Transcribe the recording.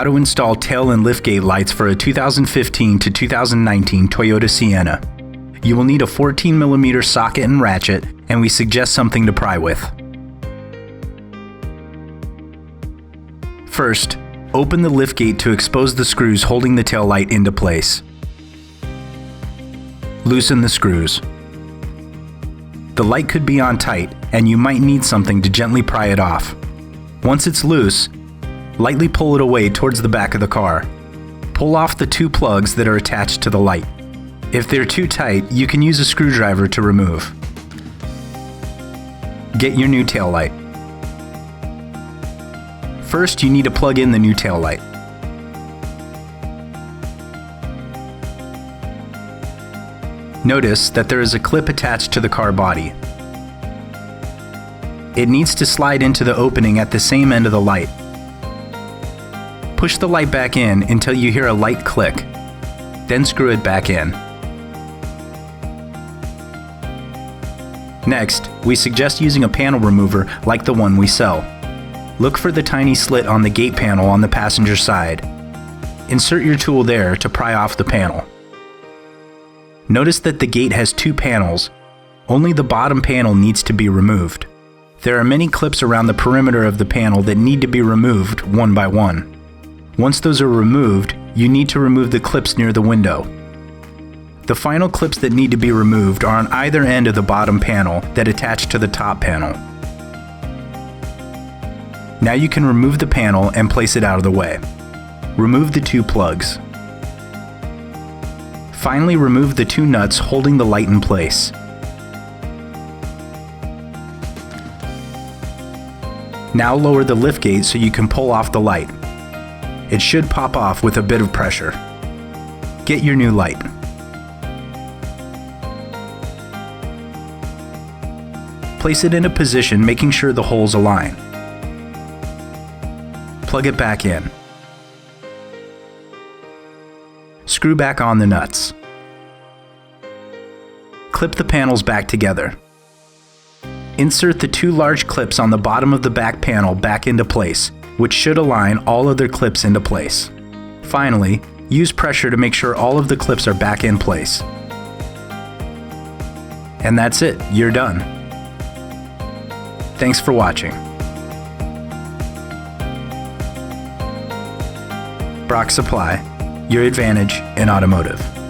How to install tail and liftgate lights for a 2015 to 2019 Toyota Sienna. You will need a 14mm socket and ratchet, and we suggest something to pry with. First, open the liftgate to expose the screws holding the tail light into place. Loosen the screws. The light could be on tight, and you might need something to gently pry it off. Once it's loose, lightly pull it away towards the back of the car. Pull off the two plugs that are attached to the light. If they're too tight, you can use a screwdriver to remove. Get your new tail light. First, you need to plug in the new tail light. Notice that there is a clip attached to the car body. It needs to slide into the opening at the same end of the light. Push the light back in until you hear a light click, then screw it back in. Next, we suggest using a panel remover like the one we sell. Look for the tiny slit on the gate panel on the passenger side. Insert your tool there to pry off the panel. Notice that the gate has two panels. Only the bottom panel needs to be removed. There are many clips around the perimeter of the panel that need to be removed one by one. Once those are removed, you need to remove the clips near the window. The final clips that need to be removed are on either end of the bottom panel that attach to the top panel. Now you can remove the panel and place it out of the way. Remove the two plugs. Finally, remove the two nuts holding the light in place. Now lower the liftgate so you can pull off the light. It should pop off with a bit of pressure. Get your new light. Place it in a position making sure the holes align. Plug it back in. Screw back on the nuts. Clip the panels back together. Insert the two large clips on the bottom of the back panel back into place, which should align all other clips into place. Finally, use pressure to make sure all of the clips are back in place. And that's it, you're done. Thanks for watching. Brock Supply, your advantage in automotive.